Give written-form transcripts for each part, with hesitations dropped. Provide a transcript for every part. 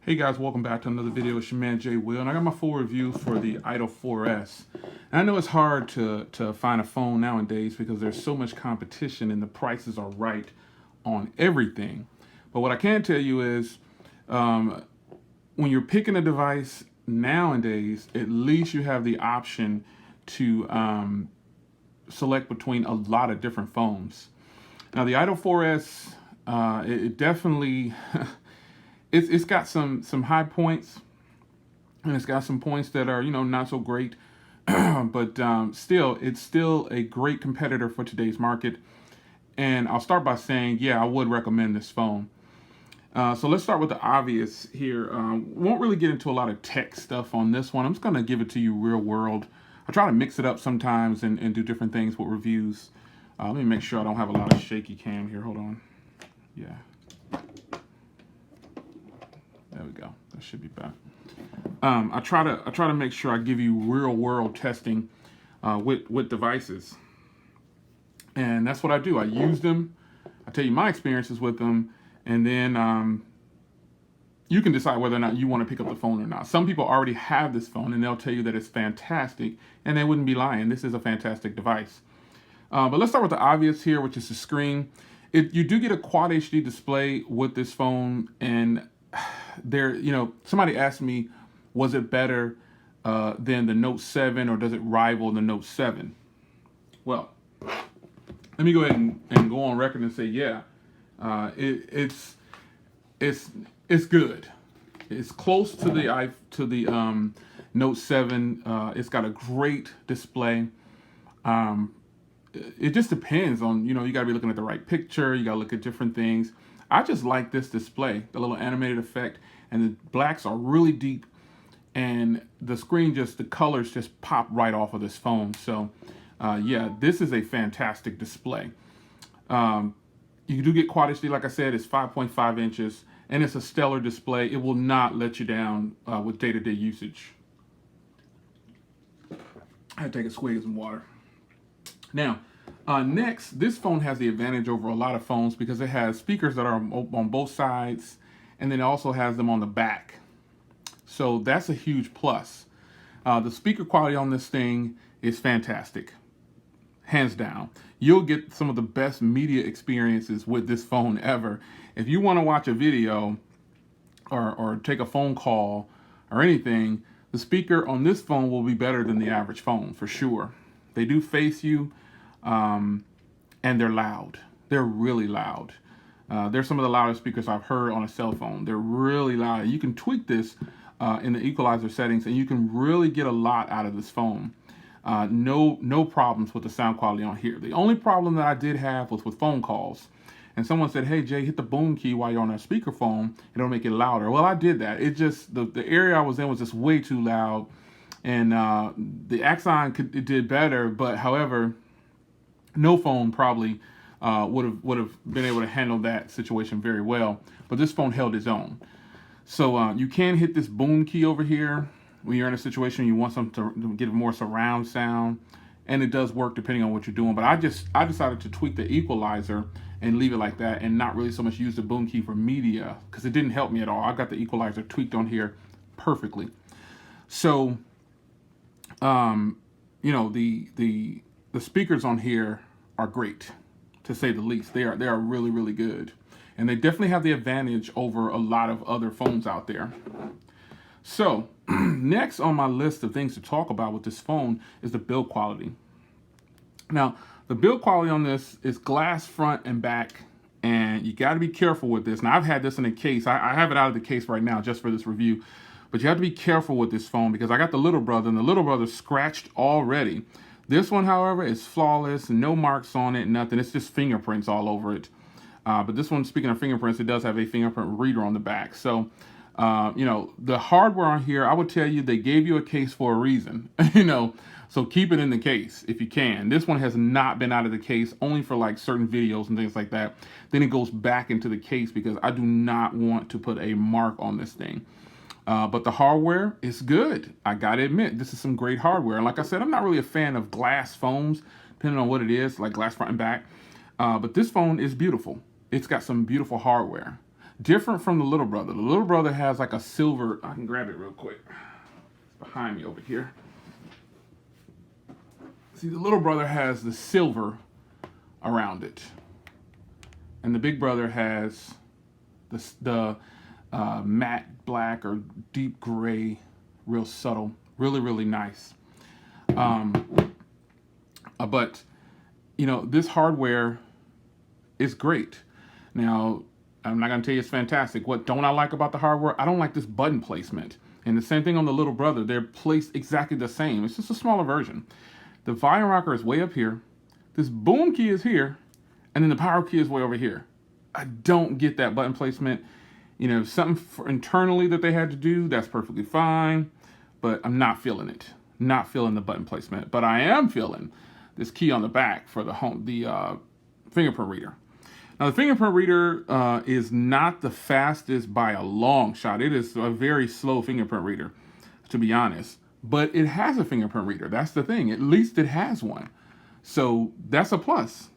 Hey guys, welcome back to another video. It's your man Jay Will, and I got my full review for the Idol 4S. And I know it's hard to find a phone nowadays because there's so much competition and the prices are right on everything. But what I can tell you is when you're picking a device nowadays, at least you have the option to select between a lot of different phones. Now the Idol 4S, it definitely it's got some high points, and it's got some points that are not so great, but still it's still a great competitor for today's market. And I'll start by saying, yeah, I would recommend this phone. So let's start with the obvious here. Won't really get into a lot of tech stuff on this one. I'm just gonna give it to you real world. I try to mix it up sometimes and do different things with reviews. Let me make sure I don't have a lot of shaky cam here. Hold on. Yeah. There we go. That should be better. I try to make sure I give you real world testing with devices, and that's what I do. I use them. I tell you my experiences with them, and then you can decide whether or not you want to pick up the phone or not. Some people already have this phone, and they'll tell you that it's fantastic, and they wouldn't be lying. This is a fantastic device. But let's start with the obvious here, which is the screen. You do get a Quad HD display with this phone, and somebody asked me, was it better than the Note 7, or does it rival the Note 7? Well, let me go ahead and go on record and say, yeah, it's good. It's close to the Note 7. It's got a great display. It just depends on, you got to be looking at the right picture. You got to look at different things. I just like this display, the little animated effect, and the blacks are really deep, and the screen the colors just pop right off of this phone. So yeah, this is a fantastic display. You do get Quad HD, like I said. It's 5.5 inches, and it's a stellar display. It will not let you down with day-to-day usage. I had to take a swig of some water. Now, next, this phone has the advantage over a lot of phones because it has speakers that are on both sides, and then it also has them on the back. So that's a huge plus. The speaker quality on this thing is fantastic, hands down. You'll get some of the best media experiences with this phone ever. If you want to watch a video or take a phone call or anything, the speaker on this phone will be better than the average phone for sure. They do face you, and they're loud. They're really loud. They're some of the loudest speakers I've heard on a cell phone. They're really loud. You can tweak this in the equalizer settings, and you can really get a lot out of this phone. No problems with the sound quality on here. The only problem that I did have was with phone calls. And someone said, hey, Jay, hit the boom key while you're on a speakerphone. It'll make it louder. Well, I did that. It just, the area I was in was just way too loud. And the Axon it did better, but however, no phone probably would have been able to handle that situation very well. But this phone held its own. So you can hit this boom key over here when you're in a situation you want something to get more surround sound, and it does work depending on what you're doing. But I decided to tweak the equalizer and leave it like that, and not really so much use the boom key for media because it didn't help me at all. I got the equalizer tweaked on here perfectly. So the speakers on here are great, to say the least. They are really, really good, and they definitely have the advantage over a lot of other phones out there. So next on my list of things to talk about with this phone is the build quality. Now, the build quality on this is glass front and back, and you got to be careful with this. Now, I've had this in a case. I have it out of the case right now just for this review. But you have to be careful with this phone because I got the little brother, and the little brother scratched already. This one, however, is flawless, no marks on it, nothing. It's just fingerprints all over it. But this one, speaking of fingerprints, it does have a fingerprint reader on the back. So, the hardware on here, I would tell you they gave you a case for a reason, so keep it in the case if you can. This one has not been out of the case, only for like certain videos and things like that. Then it goes back into the case because I do not want to put a mark on this thing. But the hardware is good. I gotta admit, this is some great hardware. And like I said, I'm not really a fan of glass phones, depending on what it is, like glass front and back. But this phone is beautiful. It's got some beautiful hardware. Different from the little brother. The little brother has like a silver. I can grab it real quick. It's behind me over here. See, the little brother has the silver around it, and the big brother has the matte black or deep gray, real subtle, really, really nice. But you know, this hardware is great. Now, I'm not going to tell you it's fantastic. What don't I like about the hardware? I don't like this button placement. And the same thing on the little brother. They're placed exactly the same. It's just a smaller version. The volume rocker is way up here. This boom key is here. And then the power key is way over here. I don't get that button placement. You know, something internally that they had to do, that's perfectly fine. But I'm not feeling it. Not feeling the button placement. But I am feeling this key on the back for the fingerprint reader. Now, the fingerprint reader is not the fastest by a long shot. It is a very slow fingerprint reader, to be honest. But it has a fingerprint reader. That's the thing. At least it has one. So that's a plus.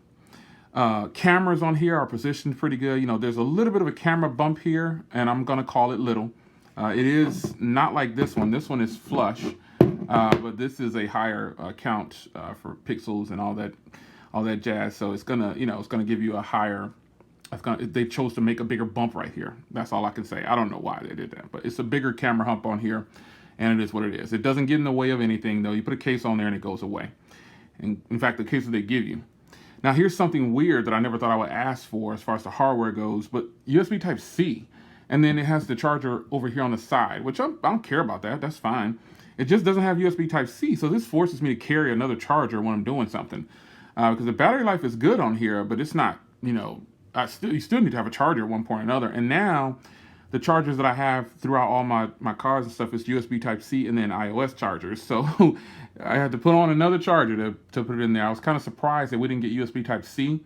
Cameras on here are positioned pretty good. You know, there's a little bit of a camera bump here, and I'm going to call it little. It is not like this one. This one is flush, but this is a higher count for pixels and all that jazz. So it's gonna, you know, it's gonna give you a higher. They chose to make a bigger bump right here. That's all I can say. I don't know why they did that, but it's a bigger camera hump on here, and it is what it is. It doesn't get in the way of anything, though. You put a case on there and it goes away. And in fact, the case that they give you. Now, here's something weird that I never thought I would ask for as far as the hardware goes, but USB Type-C. And then it has the charger over here on the side, which I don't care about that. That's fine. It just doesn't have USB Type-C, so this forces me to carry another charger when I'm doing something. Because the battery life is good on here, but it's not, you know, you still need to have a charger at one point or another. And now, the chargers that I have throughout all my cars and stuff is USB Type-C and then iOS chargers. So I had to put on another charger to put it in there. I was kind of surprised that we didn't get USB Type-C,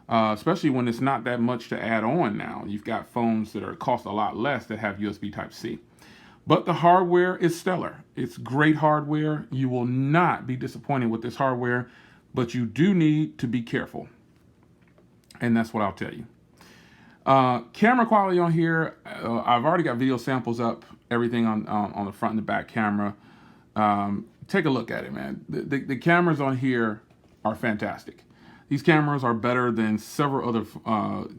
especially when it's not that much to add on now. You've got phones that cost a lot less that have USB Type-C. But the hardware is stellar. It's great hardware. You will not be disappointed with this hardware, but you do need to be careful. And that's what I'll tell you. Camera quality on here, I've already got video samples up, everything on the front and the back camera. Take a look at it, man. The cameras on here are fantastic. These cameras are better than several other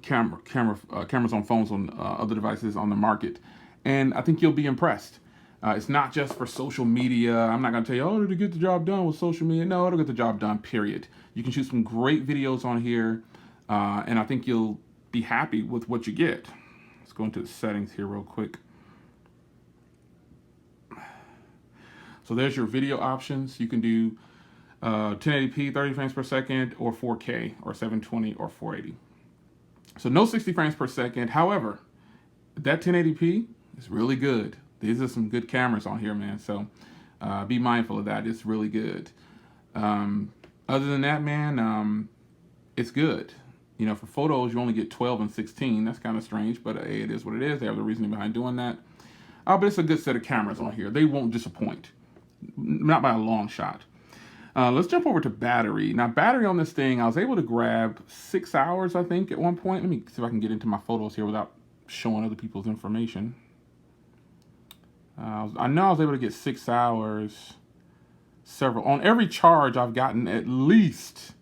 cameras on phones on other devices on the market. And I think you'll be impressed. It's not just for social media. I'm not going to tell you, oh, to get the job done with social media. No, it'll get the job done, period. You can shoot some great videos on here, and I think you'll be happy with what you get. Let's go into the settings here real quick. So there's your video options. You can do 1080p, 30 frames per second, or 4K, or 720, or 480. So no 60 frames per second. However, that 1080p is really good. These are some good cameras on here, man. So be mindful of that. It's really good. Other than that, man, it's good. You know, for photos, you only get 12 and 16. That's kind of strange, but hey, it is what it is. They have the reasoning behind doing that. But it's a good set of cameras on here. They won't disappoint. Not by a long shot. Let's jump over to battery. Now, battery on this thing, I was able to grab 6 hours, I think, at one point. Let me see if I can get into my photos here without showing other people's information. I know I was able to get 6 hours. On every charge, I've gotten at least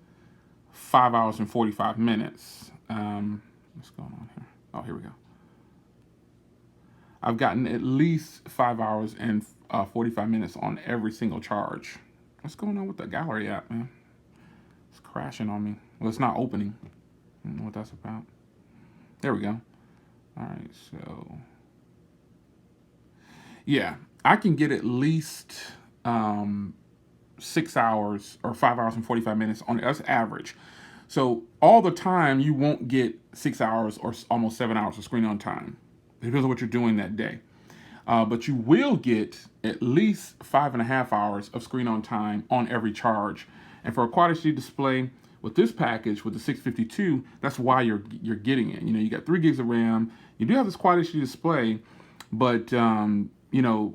5 hours and 45 minutes. What's going on here? Oh, here we go. I've gotten at least 5 hours and 45 minutes on every single charge. What's going on with the gallery app, man? It's crashing on me. Well, it's not opening. I don't know what that's about. There we go. All right, so yeah, I can get at least 6 hours or 5 hours and 45 minutes on that's average. So all the time you won't get 6 hours or almost 7 hours of screen on time. It depends on what you're doing that day. But you will get at least 5.5 hours of screen on time on every charge. And for a Quad HD display with this package, with the 652, that's why you're getting it. You know, you got 3 gigs of RAM. You do have this Quad HD display, but you know,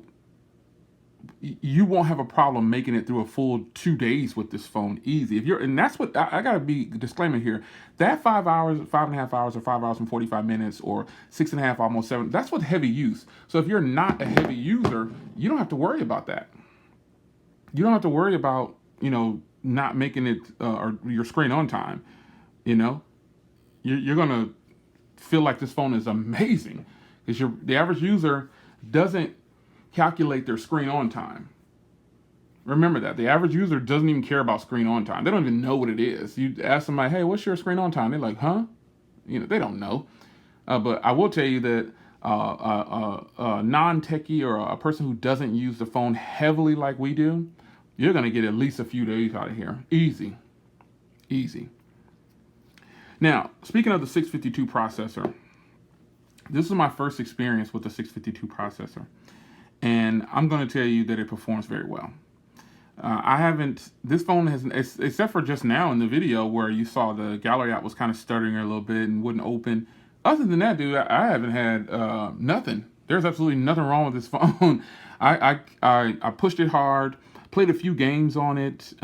you won't have a problem making it through a full 2 days with this phone easy. If you're, and that's what I gotta be disclaimer here. That 5 hours, 5.5 hours, or 5 hours and 45 minutes, or 6.5, almost 7. That's with heavy use. So if you're not a heavy user, you don't have to worry about that. You don't have to worry about not making it or your screen on time. You're gonna feel like this phone is amazing because the average user doesn't calculate their screen on time. Remember that. The average user doesn't even care about screen on time. They don't even know what it is. You ask somebody, hey, what's your screen on time? They're like, huh? They don't know. But I will tell you that a non-techie or a person who doesn't use the phone heavily like we do, you're going to get at least a few days out of here. Easy. Easy. Now, speaking of the 652 processor, this is my first experience with the 652 processor. And I'm going to tell you that it performs very well. This phone has, except for just now in the video where you saw the gallery app was kind of stuttering a little bit and wouldn't open. Other than that, dude, I haven't had nothing. There's absolutely nothing wrong with this phone. I pushed it hard, played a few games on it.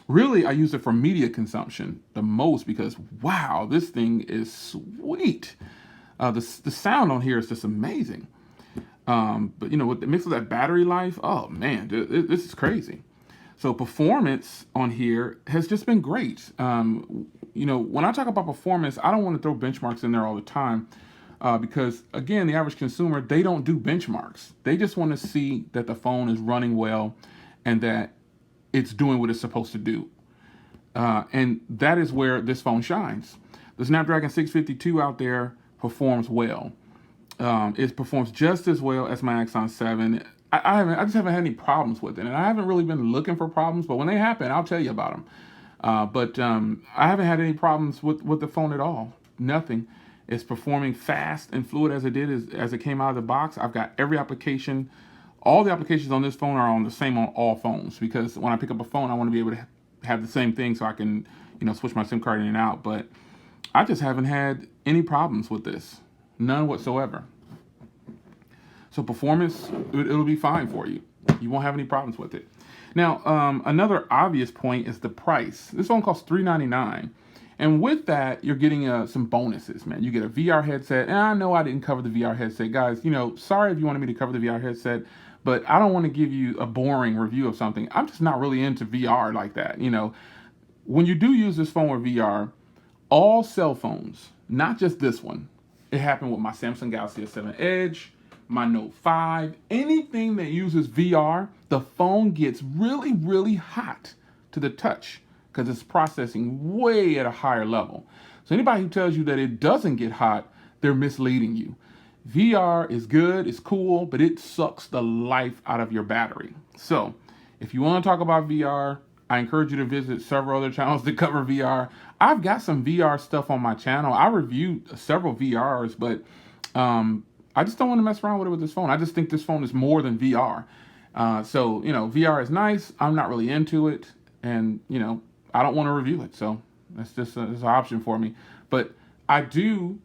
Really, I used it for media consumption the most because, wow, this thing is sweet. The sound on here is just amazing. But with the mix of that battery life, oh man, this is crazy. So performance on here has just been great. When I talk about performance, I don't want to throw benchmarks in there all the time because again, the average consumer, they don't do benchmarks. They just want to see that the phone is running well and that it's doing what it's supposed to do. And that is where this phone shines. The Snapdragon 652 out there performs well. It performs just as well as my Axon 7. I just haven't had any problems with it, and I haven't really been looking for problems. But when they happen, I'll tell you about them. I haven't had any problems with the phone at all. Nothing. It's performing fast and fluid as it came out of the box. I've got every application. All the applications on this phone are on the same on all phones because when I pick up a phone, I want to be able to have the same thing so I can switch my SIM card in and out. But I just haven't had any problems with this. None whatsoever. So performance, it'll be fine for you. You won't have any problems with it. Now, another obvious point is the price. This phone costs $399. And with that, you're getting some bonuses, man. You get a VR headset. And I know I didn't cover the VR headset. Guys, sorry if you wanted me to cover the VR headset, but I don't want to give you a boring review of something. I'm just not really into VR like that. When you do use this phone with VR, all cell phones, not just this one, it happened with my Samsung Galaxy S7 Edge, my Note 5, anything that uses VR, the phone gets really, really hot to the touch because it's processing way at a higher level. So anybody who tells you that it doesn't get hot, they're misleading you. VR is good, it's cool, but it sucks the life out of your battery. So if you want to talk about VR, I encourage you to visit several other channels that cover VR. I've got some VR stuff on my channel. I reviewed several VRs, but I just don't want to mess around with it with this phone. I just think this phone is more than VR. So VR is nice. I'm not really into it. And, I don't want to review it. So that's just it's an option for me. But I do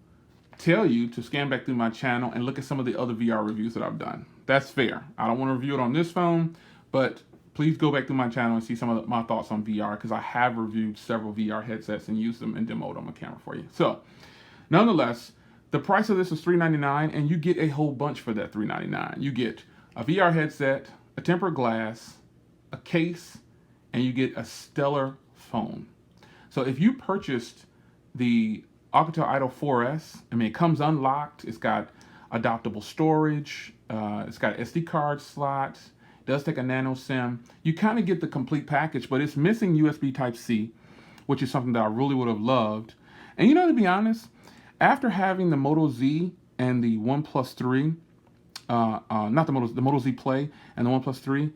tell you to scan back through my channel and look at some of the other VR reviews that I've done. That's fair. I don't want to review it on this phone, but please go back through my channel and see some of my thoughts on VR because I have reviewed several VR headsets and used them and demoed on my camera for you. So, nonetheless, the price of this is $399, and you get a whole bunch for that $399. You get a VR headset, a tempered glass, a case, and you get a stellar phone. So if you purchased the Alcatel Idol 4S, it comes unlocked. It's got adaptable storage. It's got an SD card slot. Does take a nano SIM. You kind of get the complete package, but it's missing USB Type-C, which is something that I really would have loved. And to be honest, after having the Moto Z and the OnePlus 3, the Moto Z Play and the OnePlus 3,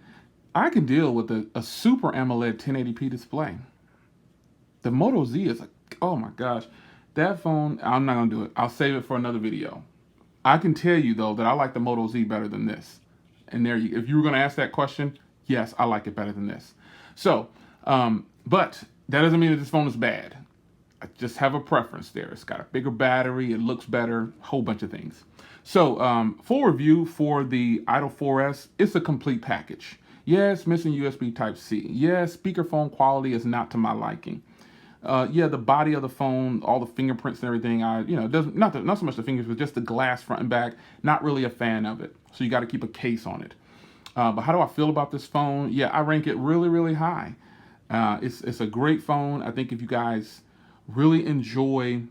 I can deal with a Super AMOLED 1080p display. The Moto Z is oh my gosh, that phone, I'm not gonna do it. I'll save it for another video. I can tell you though that I like the Moto Z better than this. And if you were going to ask that question, yes, I like it better than this. So, but that doesn't mean that this phone is bad. I just have a preference there. It's got a bigger battery, it looks better, a whole bunch of things. So full review for the Idol 4S, it's a complete package. Yeah, it's missing USB Type-C. Yeah, speakerphone quality is not to my liking. Yeah, the body of the phone, all the fingerprints and everything, doesn't not so much the fingers, but just the glass front and back. Not really a fan of it. So you got to keep a case on it. But how do I feel about this phone? Yeah, I rank it really, really high. It's a great phone. I think if you guys really enjoy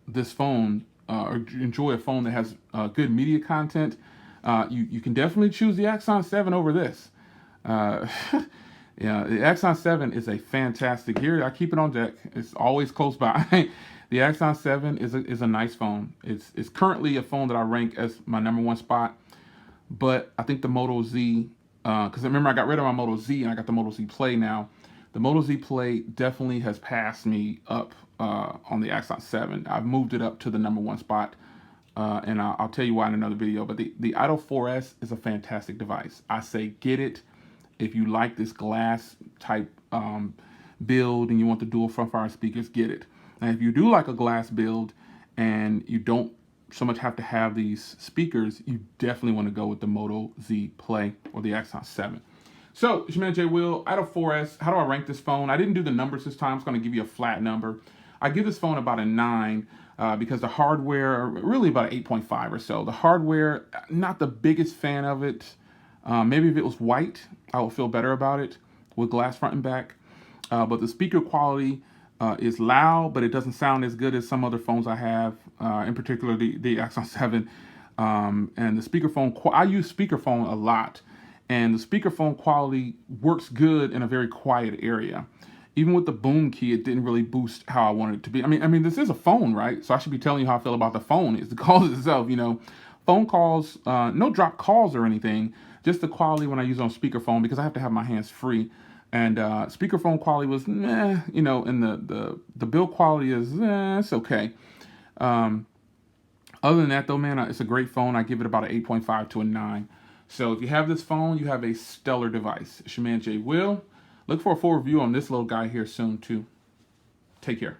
this phone or enjoy a phone that has good media content, you can definitely choose the Axon 7 over this. Yeah, the Axon 7 is a fantastic. Here, I keep it on deck. It's always close by. The Axon 7 is a nice phone. It's currently a phone that I rank as my #1 spot. But I think the Moto Z, because remember I got rid of my Moto Z and I got the Moto Z Play now. The Moto Z Play definitely has passed me up on the Axon 7. I've moved it up to the #1 spot. And I'll tell you why in another video. But the Idol 4S is a fantastic device. I say get it. If you like this glass type build and you want the dual front fire speakers, get it. And if you do like a glass build and you don't so much have to have these speakers, you definitely want to go with the Moto Z Play or the Axon 7. So, it's your man Jay Will, Idol 4S. How do I rank this phone? I didn't do the numbers this time. I'm just going to give you a flat number. I give this phone about a 9 because the hardware, really about an 8.5 or so. The hardware, not the biggest fan of it. Maybe if it was white, I would feel better about it with glass front and back. But the speaker quality is loud, but it doesn't sound as good as some other phones I have, in particular the Axon 7. And the speakerphone, I use speakerphone a lot, and the speakerphone quality works good in a very quiet area. Even with the boom key, it didn't really boost how I wanted it to be. I mean, this is a phone, right? So I should be telling you how I feel about the phone. It's the call itself, Phone calls, no drop calls or anything. Just the quality when I use it on speakerphone because I have to have my hands free. And speakerphone quality was, and the build quality is, it's okay. Other than that, though, man, it's a great phone. I give it about an 8.5 to a 9. So if you have this phone, you have a stellar device. It's your man, Jay Will. Look for a full review on this little guy here soon, too. Take care.